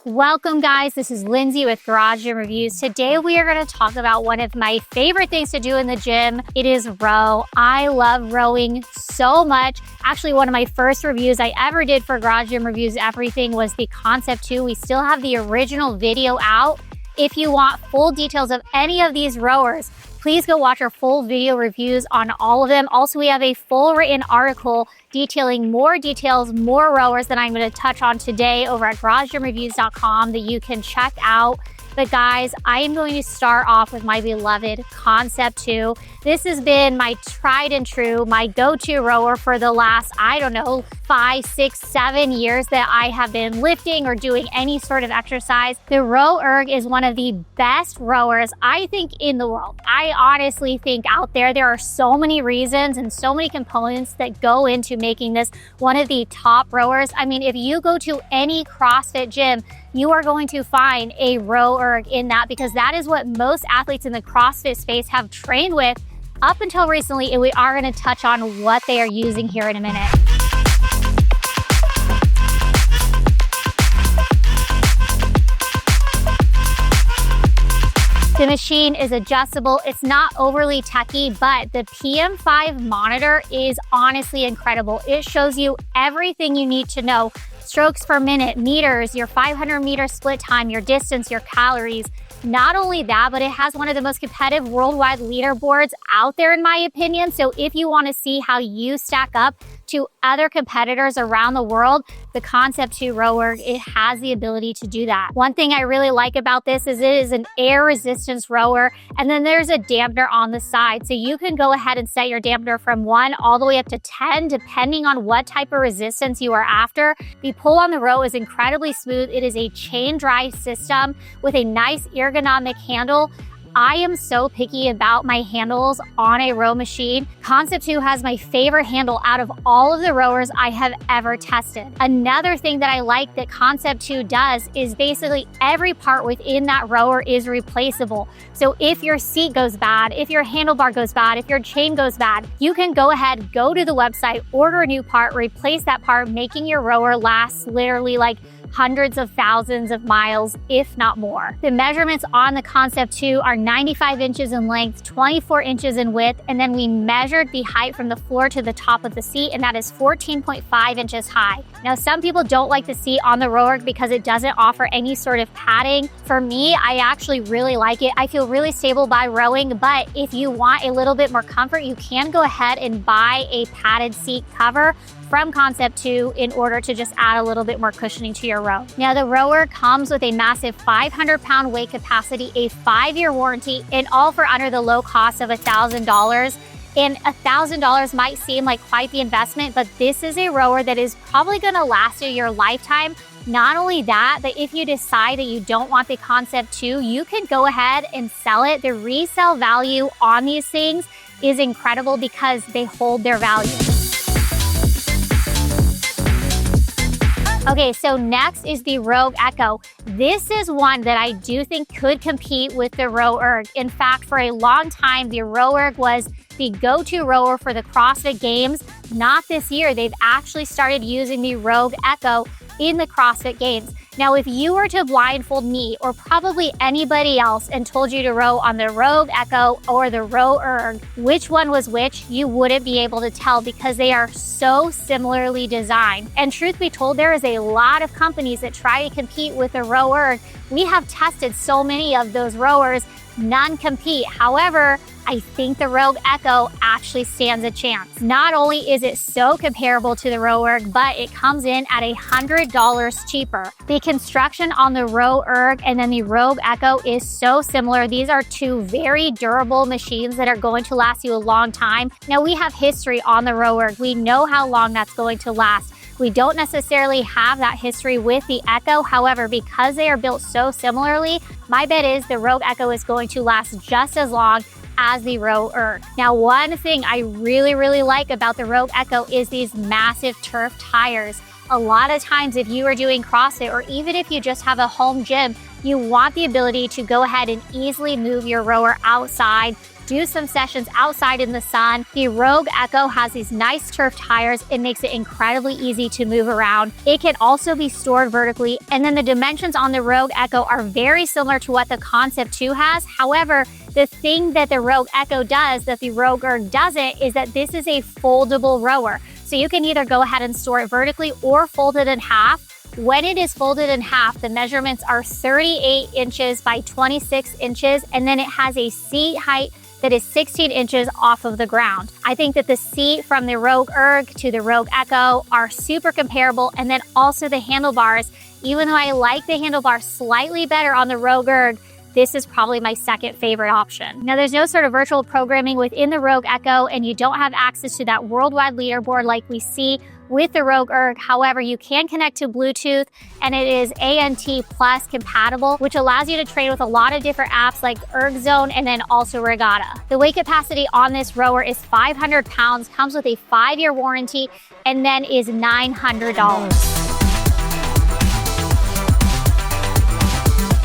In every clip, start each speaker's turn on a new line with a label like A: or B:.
A: Welcome guys, this is Lindsay with Garage Gym Reviews. Today we are going to talk about one of my favorite things to do in the gym. It is row. I love rowing so much. Actually, one of my first reviews I ever did for Garage Gym Reviews Everything was the Concept 2. We still have the original video out. If you want full details of any of these rowers, please go watch our full video reviews on all of them. Also, we have a full written article detailing more details, more rowers that I'm going to touch on today over at garagegymreviews.com that you can check out. But guys, I am going to start off with my beloved Concept 2. This has been my tried and true, my go-to rower for the last, 5, 6, 7 years that I have been lifting or doing any sort of exercise. The Row Erg is one of the best rowers, I think, in the world. I honestly think out there are so many reasons and so many components that go into making this one of the top rowers. I mean, if you go to any CrossFit gym, you are going to find a Row Erg in that, because that is what most athletes in the CrossFit space have trained with up until recently, and we are going to touch on what they are using here in a minute. The machine is adjustable. It's not overly techy, but the PM5 monitor is honestly incredible. It shows you everything you need to know. Strokes per minute, meters, your 500 meter split time, your distance, your calories. Not only that, but it has one of the most competitive worldwide leaderboards out there, in my opinion. So if you want to see how you stack up to other competitors around the world, the Concept 2 Row Erg, it has the ability to do that. One thing I really like about this is it is an air resistance rower, and then there's a dampener on the side. So you can go ahead and set your dampener from 1 all the way up to 10, depending on what type of resistance you are after. The pull on the row is incredibly smooth. It is a chain drive system with a nice ergonomic handle. I am so picky about my handles on a row machine. Concept 2 has my favorite handle out of all of the rowers I have ever tested. Another thing that I like that Concept 2 does is basically every part within that rower is replaceable. So if your seat goes bad, if your handlebar goes bad, if your chain goes bad, you can go ahead, go to the website, order a new part, replace that part, making your rower last literally like hundreds of thousands of miles, if not more. The measurements on the Concept 2 are 95 inches in length, 24 inches in width, and then we measured the height from the floor to the top of the seat, and that is 14.5 inches high. Now, some people don't like the seat on the Row Erg because it doesn't offer any sort of padding. For me, I actually really like it. I feel really stable by rowing, but if you want a little bit more comfort, you can go ahead and buy a padded seat cover from Concept 2 in order to just add a little bit more cushioning to your row. Now, the Row Erg comes with a massive 500-pound weight capacity, a 5-year warranty, and all for under the low cost of $1,000. And $1,000 might seem like quite the investment, but this is a rower that is probably gonna last you your lifetime. Not only that, but if you decide that you don't want the Concept 2, you can go ahead and sell it. The resale value on these things is incredible because they hold their value. Okay, so next is the Rogue Echo. This is one that I do think could compete with the Row Erg. In fact, for a long time, the Row Erg was the go-to rower for the CrossFit Games. Not this year. They've actually started using the Rogue Echo in the CrossFit Games. Now, if you were to blindfold me or probably anybody else and told you to row on the Rogue Echo or the Row Erg, which one was which, you wouldn't be able to tell because they are so similarly designed. And truth be told, there is a lot of companies that try to compete with the Row Erg. We have tested so many of those rowers, none compete. However, I think the Rogue Echo actually stands a chance. Not only is it so comparable to the Row Erg, but it comes in at $100 cheaper. The construction on the Row Erg and then the Rogue Echo is so similar. These are two very durable machines that are going to last you a long time. Now, we have history on the Row Erg. We know how long that's going to last. We don't necessarily have that history with the Echo. However, because they are built so similarly, my bet is the Rogue Echo is going to last just as long as the Row Erg. Now, one thing I really like about the Rogue Echo is these massive turf tires. A lot of times, if you are doing CrossFit or even if you just have a home gym, you want the ability to go ahead and easily move your rower outside do some sessions outside in the sun. The Rogue Echo has these nice turf tires. It makes it incredibly easy to move around. It can also be stored vertically, and then the dimensions on the Rogue Echo are very similar to what the Concept 2 has. However, the thing that the Rogue Echo does that the Rogue Erg doesn't is that this is a foldable rower. So you can either go ahead and store it vertically or fold it in half. When it is folded in half, the measurements are 38 inches by 26 inches, and then it has a seat height that is 16 inches off of the ground. I think that the seat from the Rogue Erg to the Rogue Echo are super comparable, and then also the handlebars. Even though I like the handlebars slightly better on the Rogue Erg, this is probably my second favorite option. Now, there's no sort of virtual programming within the Rogue Echo, and you don't have access to that worldwide leaderboard like we see with the Rogue Erg. However, you can connect to Bluetooth, and it is ANT Plus compatible, which allows you to train with a lot of different apps like Erg Zone and then also Regatta. The weight capacity on this rower is 500 pounds, comes with a 5-year warranty, and then is $900.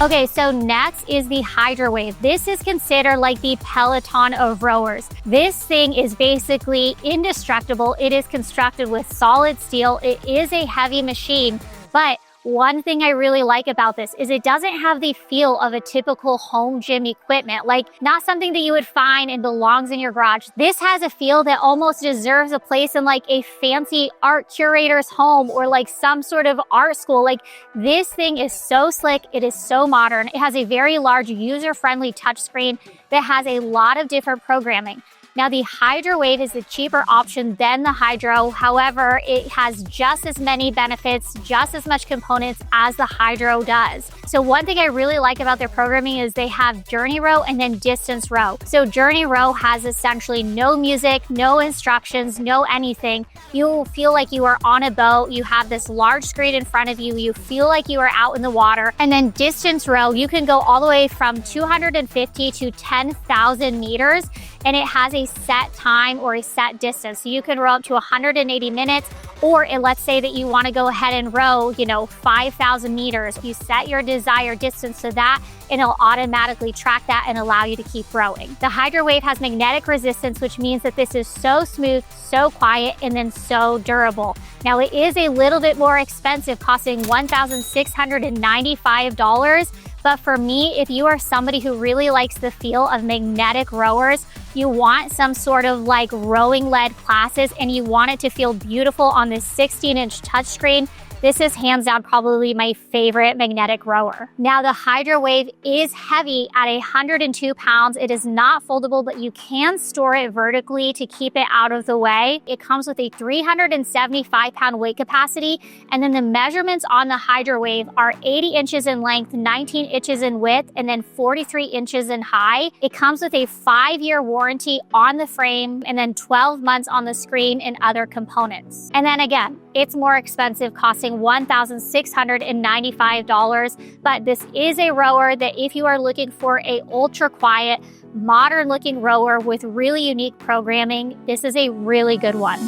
A: Okay, so next is the Hydrowave. This is considered like the Peloton of rowers. This thing is basically indestructible. It is constructed with solid steel. It is a heavy machine, but one thing I really like about this is it doesn't have the feel of a typical home gym equipment, like not something that you would find and belongs in your garage. This has a feel that almost deserves a place in like a fancy art curator's home or like some sort of art school. Like, this thing is so slick. It is so modern. It has a very large user-friendly touchscreen that has a lot of different programming. Now, the Hydrowave is the cheaper option than the Hydro. However, it has just as many benefits, just as much components as the Hydro does. So one thing I really like about their programming is they have Journey Row and then Distance Row. So Journey Row has essentially no music, no instructions, no anything. You will feel like you are on a boat. You have this large screen in front of you. You feel like you are out in the water. And then Distance Row, you can go all the way from 250 to 10,000 meters. And it has a set time or a set distance. So you can row up to 180 minutes, or let's say that you want to go ahead and row, 5,000 meters. You set your desired distance to that, and it'll automatically track that and allow you to keep rowing. The Hydrowave has magnetic resistance, which means that this is so smooth, so quiet, and then so durable. Now, it is a little bit more expensive, costing $1,695. But for me, if you are somebody who really likes the feel of magnetic rowers, you want some sort of like rowing-led classes, and you want it to feel beautiful on this 16-inch touchscreen, this is hands down probably my favorite magnetic rower. Now, the Hydrowave is heavy at 102 pounds. It is not foldable, but you can store it vertically to keep it out of the way. It comes with a 375-pound weight capacity, and then the measurements on the Hydrowave are 80 inches in length, 19 inches in width, and then 43 inches in high. It comes with a 5-year warranty on the frame, and then 12 months on the screen and other components. And then again, it's more expensive, costing $1,695, but this is a rower that if you are looking for a ultra quiet, modern looking rower with really unique programming, this is a really good one.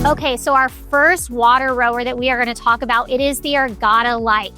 A: Okay, so our first water rower that we are going to talk about, it is the Erata Light.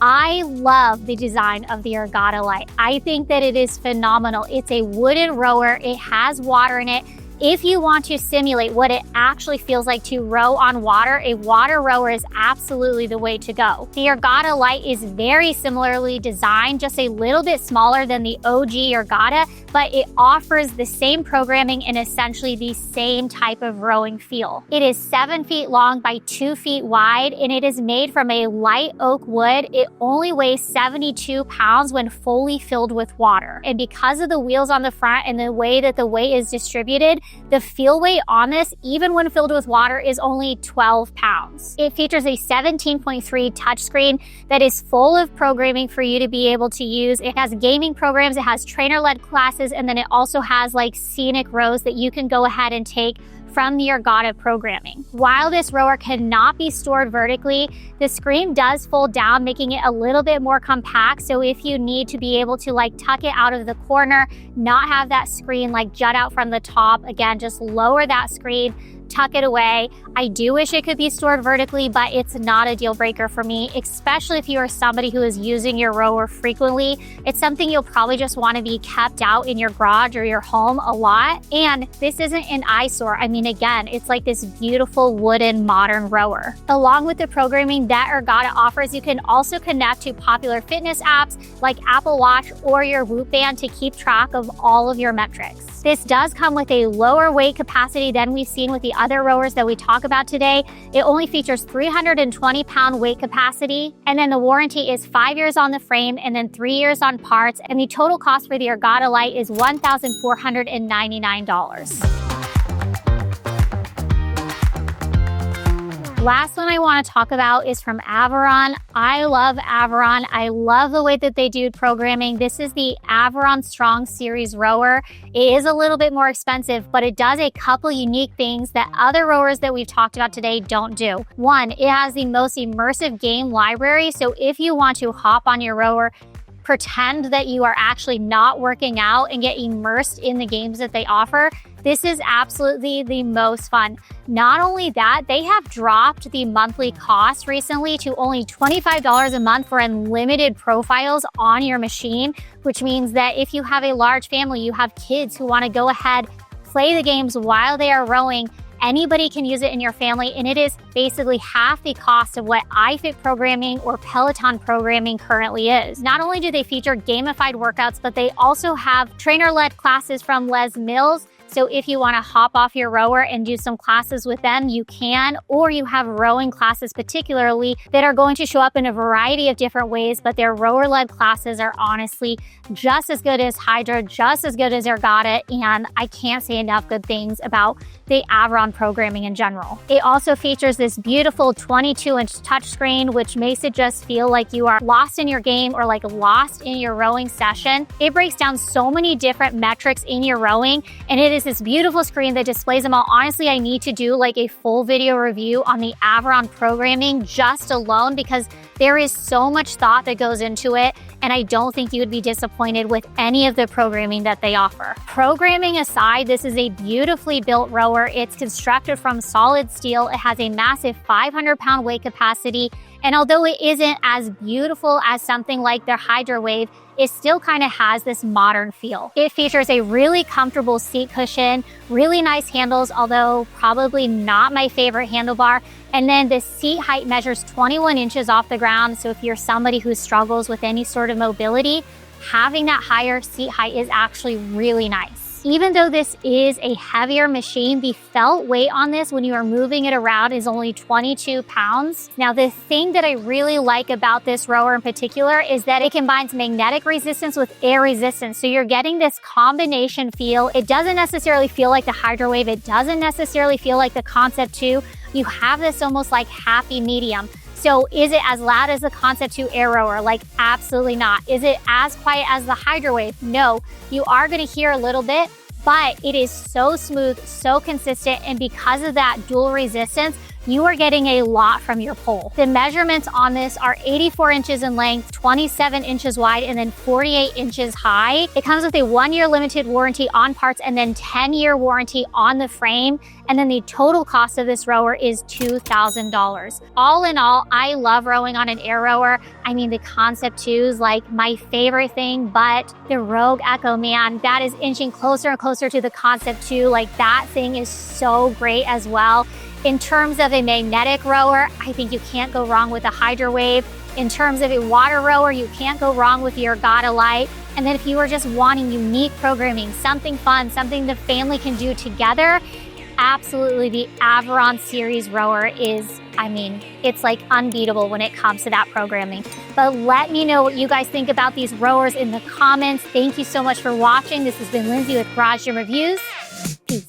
A: I love the design of the Erata Light. I think that it is phenomenal. It's a wooden rower. It has water in it. If you want to simulate what it actually feels like to row on water, a water rower is absolutely the way to go. The Erata Light is very similarly designed, just a little bit smaller than the OG Erata, but it offers the same programming and essentially the same type of rowing feel. It is 7 feet long by 2 feet wide, and it is made from a light oak wood. It only weighs 72 pounds when fully filled with water. And because of the wheels on the front and the way that the weight is distributed, the feel weight on this, even when filled with water, is only 12 pounds. It features a 17.3 touchscreen that is full of programming for you to be able to use. It has gaming programs, it has trainer-led classes, and then it also has like scenic rows that you can go ahead and take from the Erata programming. While this rower cannot be stored vertically, the screen does fold down, making it a little bit more compact. So if you need to be able to like tuck it out of the corner, not have that screen like jut out from the top, again, just lower that screen. tuck it away. I do wish it could be stored vertically, but it's not a deal breaker for me, especially if you are somebody who is using your rower frequently. It's something you'll probably just want to be kept out in your garage or your home a lot. And this isn't an eyesore. I mean, again, it's like this beautiful wooden modern rower. Along with the programming that Erata offers, you can also connect to popular fitness apps like Apple Watch or your Whoop Band to keep track of all of your metrics. This does come with a lower weight capacity than we've seen with the other rowers that we talk about today. It only features 320-pound weight capacity, and then the warranty is 5 years on the frame and then 3 years on parts, and the total cost for the Erata Light is $1,499. Last one I want to talk about is from Avon. I love Avon. I love the way that they do programming. This is the Avon Strong series rower. It is a little bit more expensive, but it does a couple unique things that other rowers that we've talked about today don't do. One, it has the most immersive game library. So if you want to hop on your rower, pretend that you are actually not working out and get immersed in the games that they offer, this is absolutely the most fun. Not only that, they have dropped the monthly cost recently to only $25 a month for unlimited profiles on your machine, which means that if you have a large family, you have kids who want to go ahead, play the games while they are rowing, anybody can use it in your family, and it is basically half the cost of what iFit programming or Peloton programming currently is. Not only do they feature gamified workouts, but they also have trainer-led classes from Les Mills. So if you want to hop off your rower and do some classes with them, you can, or you have rowing classes particularly that are going to show up in a variety of different ways, but their rower-led classes are honestly just as good as Hydra, just as good as Erata, and I can't say enough good things about the Avon programming in general. It also features this beautiful 22-inch touchscreen, which makes it just feel like you are lost in your game or like lost in your rowing session. It breaks down so many different metrics in your rowing, and it is this beautiful screen that displays them all. Honestly, I need to do like a full video review on the Avon programming just alone because there is so much thought that goes into it, and I don't think you would be disappointed with any of the programming that they offer. Programming aside, this is a beautifully built rower. It's constructed from solid steel. It has a massive 500-pound weight capacity, and although it isn't as beautiful as something like their Hydrowave, it still kind of has this modern feel. It features a really comfortable seat cushion, really nice handles, although probably not my favorite handlebar. And then the seat height measures 21 inches off the ground. So if you're somebody who struggles with any sort of mobility, having that higher seat height is actually really nice. Even though this is a heavier machine, the felt weight on this when you are moving it around is only 22 pounds. Now, the thing that I really like about this rower in particular is that it combines magnetic resistance with air resistance. So you're getting this combination feel. It doesn't necessarily feel like the Hydrowave. It doesn't necessarily feel like the Concept 2. You have this almost like happy medium. So is it as loud as the Concept 2 air rower? Like, absolutely not. Is it as quiet as the Hydrowave? No. You are going to hear a little bit, but it is so smooth, so consistent, and because of that dual resistance, you are getting a lot from your pole. The measurements on this are 84 inches in length, 27 inches wide, and then 48 inches high. It comes with a 1-year limited warranty on parts and then 10-year warranty on the frame. And then the total cost of this rower is $2,000. All in all, I love rowing on an air rower. I mean, the Concept 2 is like my favorite thing, but the Rogue Echo, man, that is inching closer and closer to the Concept 2. Like, that thing is so great as well. In terms of a magnetic rower, I think you can't go wrong with a Hydrowave. In terms of a water rower, you can't go wrong with your Erata Light. And then if you are just wanting unique programming, something fun, something the family can do together, absolutely the Avon series rower is, I mean, it's like unbeatable when it comes to that programming. But let me know what you guys think about these rowers in the comments. Thank you so much for watching. This has been Lindsay with Garage Gym Reviews. Peace.